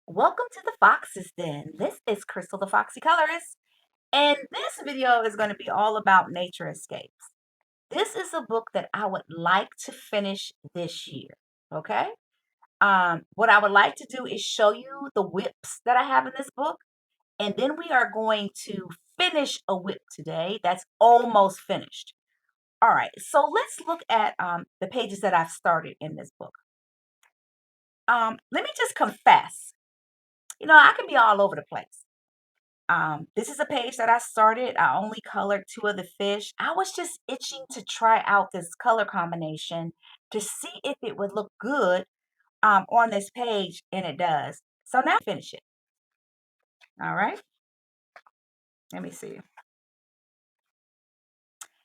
Welcome to the Fox's Den. This is Crystal the Foxy Colorist, and this video is going to be all about Nature Escapes. This is a book that I would like to finish this year. Okay. What I would like to do is show you the whips that I have in this book, and then we are going to finish a whip today that's almost finished. All right, so let's look at the pages that I've started in this book. Let me just confess, I can be all over the place. This is a page that I started. I only colored two of the fish. I was just itching to try out this color combination to see if it would look good on this page, and it does. So now finish it. All right. Let me see.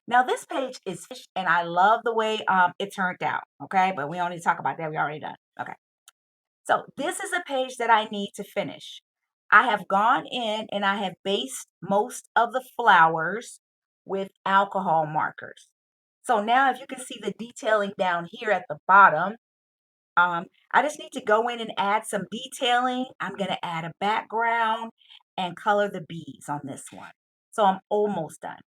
Now this page is fish, and I love the way it turned out. Okay, but we don't need to talk about that. We already done. Okay. So this is a page that I need to finish. I have gone in and I have based most of the flowers with alcohol markers. So now if you can see the detailing down here at the bottom, I just need to go in and add some detailing. I'm going to add a background and color the bees on this one. So I'm almost done.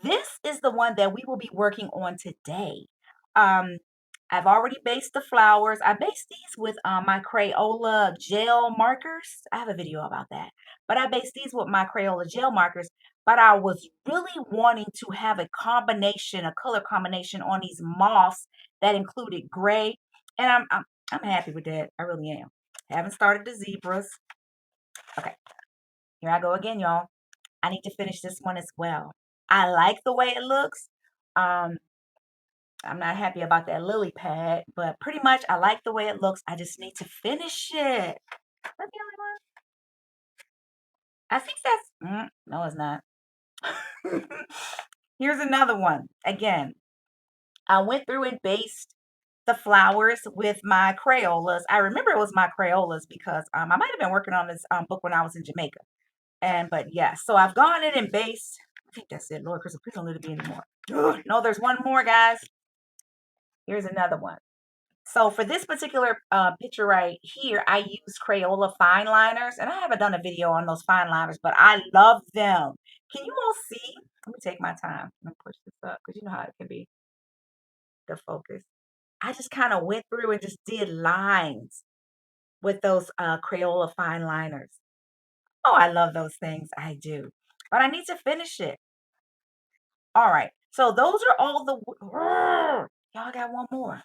This is the one that we will be working on today. Um, I've already based the flowers. I based these with my Crayola gel markers. I have a video about that. But I based these with my Crayola gel markers. But I was really wanting to have a combination, a color combination on these moths that included gray. And I'm happy with that. I really am. Haven't started the zebras. Okay, here I go again, y'all. I need to finish this one as well. I like the way it looks. Um, I'm not happy about that lily pad, but pretty much I like the way it looks. I just need to finish it. Is that the only one? I think that's, no, it's not. Here's another one. Again, I went through and based the flowers with my Crayolas. I remember it was my Crayolas because I might have been working on this book when I was in Jamaica. But yeah, so I've gone in and based. I think that's it. Lord, Crystal, please don't let it be anymore. Ugh, no, there's one more, guys. Here's another one. So for this particular picture right here, I use Crayola fine liners, and I haven't done a video on those fine liners, but I love them. Can you all see? Let me take my time. Let me push this up because you know how it can be, the focus. I just kind of went through and just did lines with those Crayola fine liners. Oh, I love those things. I do. But I need to finish it. All right. So those are all the. Y'all got one more.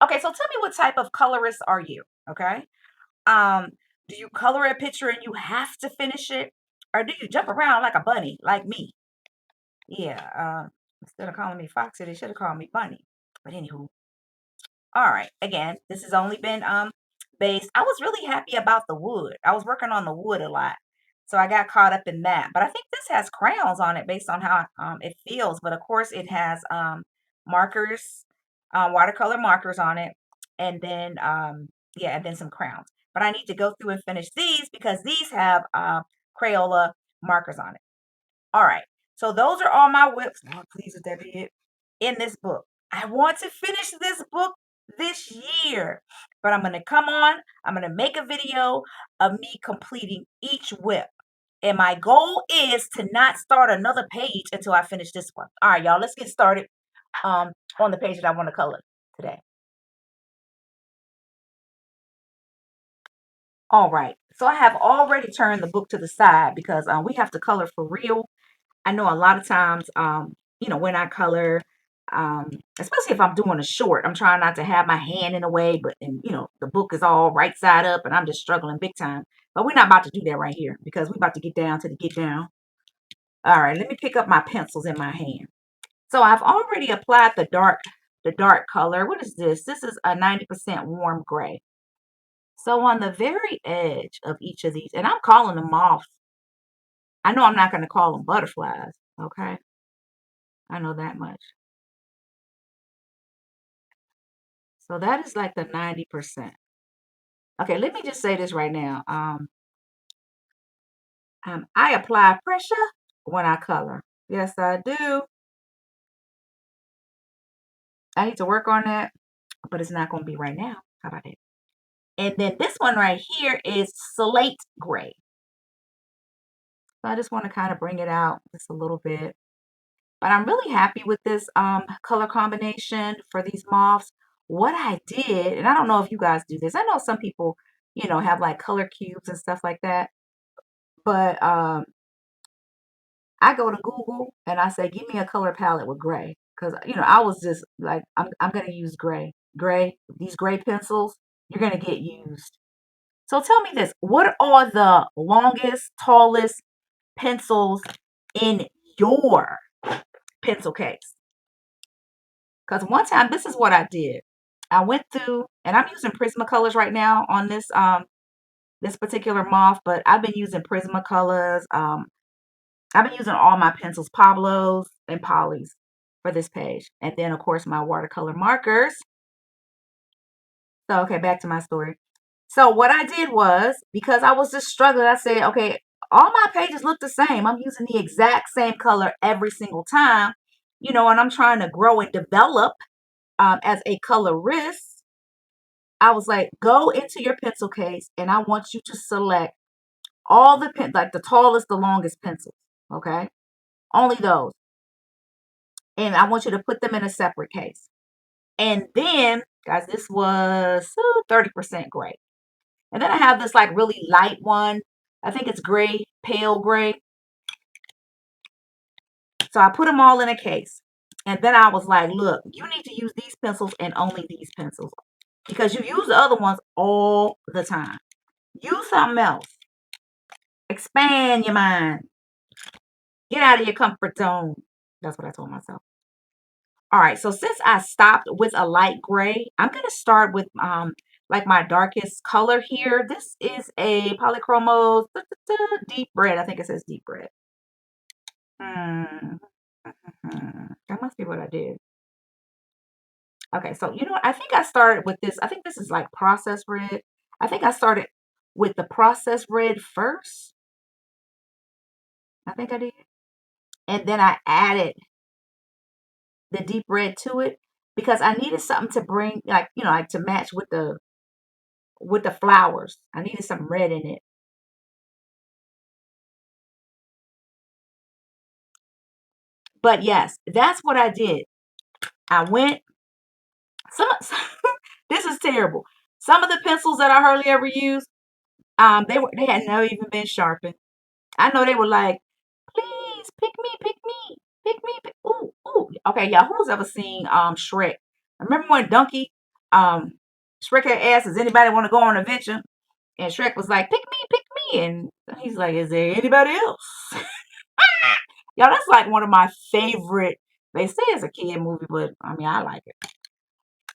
Okay, so tell me, what type of colorist are you? Okay. Um, do you color a picture and you have to finish it? Or do you jump around like a bunny, like me? Yeah, instead of calling me Foxy, they should have called me Bunny. But anywho, all right. Again, this has only been based. I was really happy about the wood. I was working on the wood a lot. So I got caught up in that. But I think this has crayons on it based on how it feels. But of course it has markers, watercolor markers on it. And then yeah, and then some crowns. But I need to go through and finish these because these have Crayola markers on it. All right. So those are all my whips. Lord, please let that be it in this book. I want to finish this book this year, but I'm going to come on. I'm going to make a video of me completing each whip. And my goal is to not start another page until I finish this one. All right, y'all, let's get started on the page that I want to color today. All right. So I have already turned the book to the side because we have to color for real. I know a lot of times, when I color, especially if I'm doing a short, I'm trying not to have my hand in the way, but the book is all right side up and I'm just struggling big time. But we're not about to do that right here because we're about to get down to the get down. All right, let me pick up my pencils in my hand. So I've already applied the dark color. What is this? This is a 90% warm gray. So on the very edge of each of these, and I'm calling them moths. I know I'm not going to call them butterflies. Okay. I know that much. So that is like the 90%. Okay, let me just say this right now. I apply pressure when I color. Yes, I do. I need to work on that. but it's not going to be right now. How about it? And then this one right here is slate gray. So I just want to kind of bring it out just a little bit. But I'm really happy with this color combination for these moths. What I did, and I don't know if you guys do this. I know some people, have like color cubes and stuff like that. But I go to Google and I say, give me a color palette with gray. Because, I was just like, I'm going to use gray. Gray, these gray pencils, you're going to get used. So tell me this, what are the longest, tallest pencils in your pencil case? Because one time, this is what I did. I went through, and I'm using Prismacolors right now on this particular moth, but I've been using Prismacolors. I've been using all my pencils, Pablos and Polys for this page. And then, of course, my watercolor markers. So, okay, back to my story. So what I did was, because I was just struggling, I said, okay, all my pages look the same. I'm using the exact same color every single time, and I'm trying to grow and develop as a colorist. I was like, go into your pencil case and I want you to select all the like the tallest, the longest pencils. Okay. Only those. And I want you to put them in a separate case. And then, guys, this was 30% gray. And then I have this like really light one. I think it's gray, pale gray. So I put them all in a case. And then I was like, look, you need to use these pencils and only these pencils. Because you use the other ones all the time. Use something else. Expand your mind. Get out of your comfort zone. That's what I told myself. All right, so since I stopped with a light gray, I'm going to start with like my darkest color here. This is a Polychromos deep red. I think it says deep red. Hmm. That must be what I did. Okay, so you know what? I think I started with this. I think this is like processed red. I think I started with the processed red first. I think I did. And then I added the deep red to it because I needed something to bring like, like to match with the flowers. I needed some red in it. But yes, that's what I did. I went some this is terrible. Some of the pencils that I hardly ever use, they had never even been sharpened. I know they were like, please pick me, pick me, pick me, pick. Ooh, ooh. Okay, y'all, who's ever seen Shrek? Remember when Donkey um Shrek had asked, does anybody want to go on an adventure? And Shrek was like, pick me. And he's like, is there anybody else? Y'all, that's like one of my favorite. They say it's a kid movie, but I mean, I like it.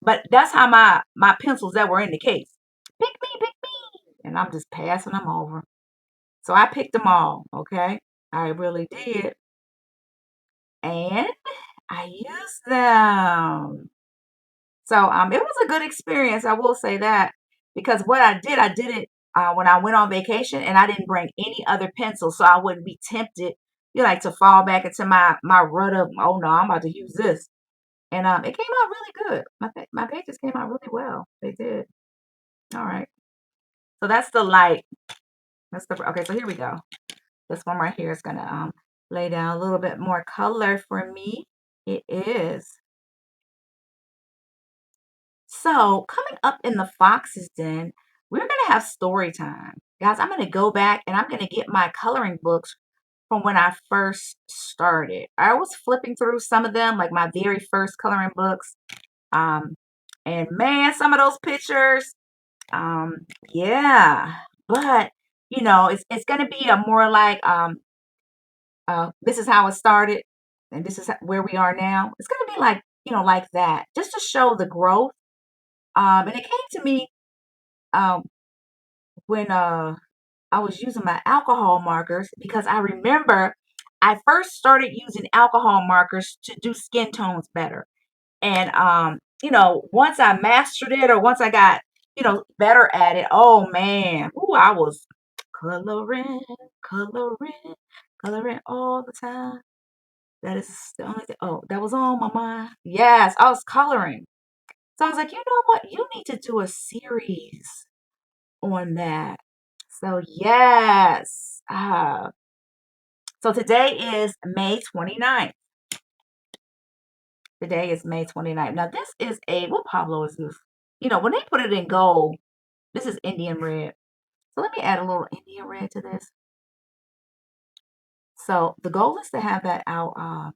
But that's how my pencils that were in the case. Pick me. And I'm just passing them over. So I picked them all, okay? I really did. And I used them. So it was a good experience, I will say that. Because what I did it when I went on vacation and I didn't bring any other pencils, so I wouldn't be tempted, like to fall back into my rut of, oh no, I'm about to use this. And it came out really good. My pages came out really well. They did. All right. So that's the light. Okay, so here we go. This one right here is gonna lay down a little bit more color for me. It is. So coming up in the Fox's Den, we're gonna have story time. Guys, I'm gonna go back and I'm gonna get my coloring books from when I first started. I was flipping through some of them, like my very first coloring books. Um, and man, some of those pictures, yeah. But it's gonna be a more like this is how it started, and this is where we are now. It's gonna be like like that, just to show the growth. And it came to me um when I was using my alcohol markers because I remember I first started using alcohol markers to do skin tones better. And once I mastered it or once I got, better at it, oh man, ooh, I was coloring, coloring, coloring all the time. That is the only thing. Oh, that was on my mind. Yes, I was coloring. So I was like, you know what? You need to do a series on that. So yes. So today is May 29th. Today is May 29th. Now this is what Pablo is this? You know, when they put it in gold, this is Indian red. So let me add a little Indian red to this. So the goal is to have that out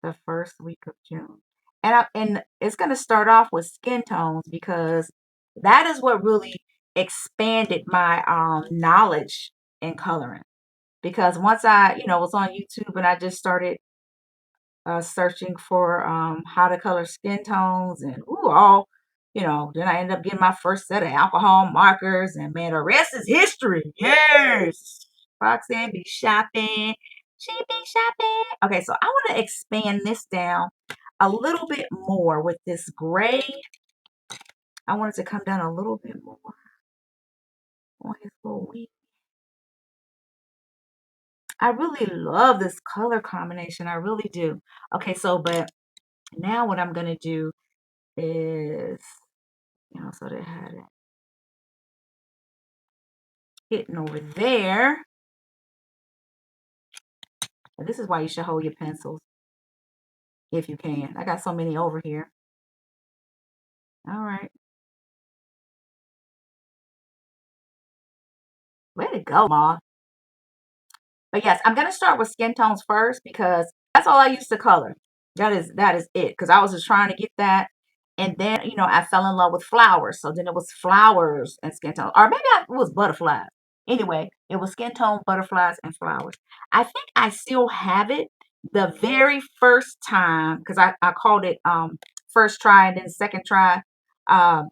the first week of June. And it's going to start off with skin tones because that is what really expanded my knowledge in coloring. Because once I, was on YouTube and I just started searching for how to color skin tones and then I ended up getting my first set of alcohol markers and man, the rest is history. Yes. Roxanne be shopping. She be shopping. Okay, so I want to expand this down a little bit more with this gray. I want it to come down a little bit more on his little wing. I really love this color combination. I really do. Okay, but now what I'm gonna do is, so they had it hitting over there. And this is why you should hold your pencils if you can. I got so many over here. All right. Way to go, Ma. But yes, I'm gonna start with skin tones first because that's all I used to color. That is it. Because I was just trying to get that. And then, I fell in love with flowers. So then it was flowers and skin tones. Or maybe it was butterflies. Anyway, it was skin tone, butterflies, and flowers. I think I still have it the very first time because I called it first try and then second try um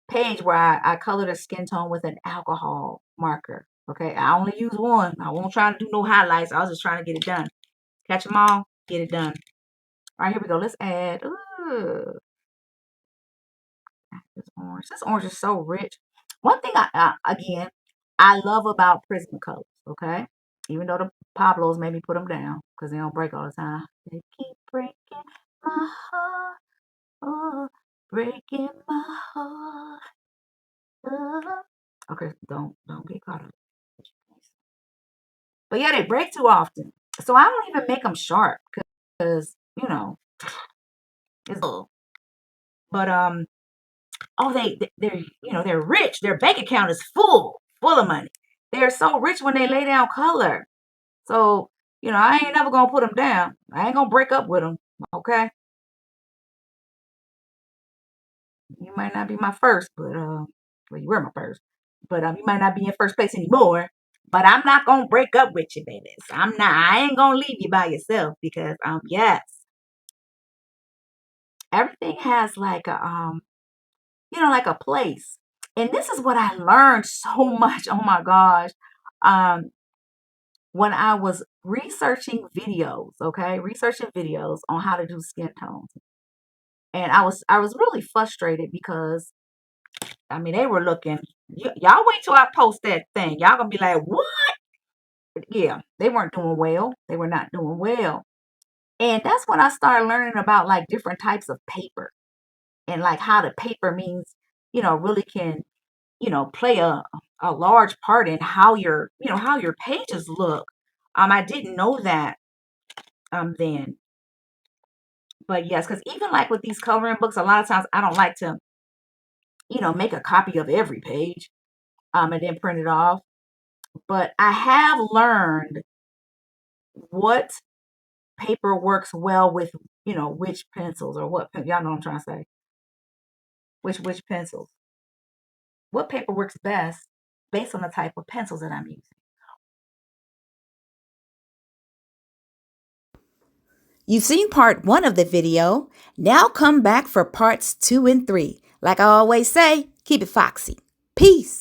page where I colored a skin tone with an alcohol marker. Okay, I only use one. I won't try to do no highlights. I was just trying to get it done. Catch them all, get it done. All right, here we go. Let's add. Ooh, this orange. This orange is so rich. One thing again I love about Prismacolors. Okay, even though the Pablos made me put them down because they don't break all the time. They keep breaking my heart. Oh, breaking my heart. Oh. Okay, don't get caught up. But yeah, they break too often. So I don't even make them sharp because, it's little. But they're rich. Their bank account is full of money. They're so rich when they lay down color. So, I ain't never gonna put them down. I ain't gonna break up with them. Okay. You might not be my first, but well, you were my first. But you might not be in first place anymore. But I'm not gonna break up with you, babies. I'm not. I ain't gonna leave you by yourself because yes, everything has like a like a place. And this is what I learned so much. Oh my gosh. Um, when I was researching videos, okay, researching videos on how to do skin tones. And I was really frustrated because I mean they were looking y'all wait till I post that thing. Y'all gonna be like, what? Yeah, they weren't doing well. They were not doing well. And that's when I started learning about like different types of paper and like how the paper means, really can, play a large part in how your pages look. I didn't know that then. But yes, because even like with these coloring books, a lot of times I don't like to, make a copy of every page and then print it off. But I have learned what paper works well with, which pencils or y'all know what I'm trying to say. Which pencils. What paper works best based on the type of pencils that I'm using. You've seen part 1 of the video. Now come back for parts 2 and 3. Like I always say, keep it foxy. Peace.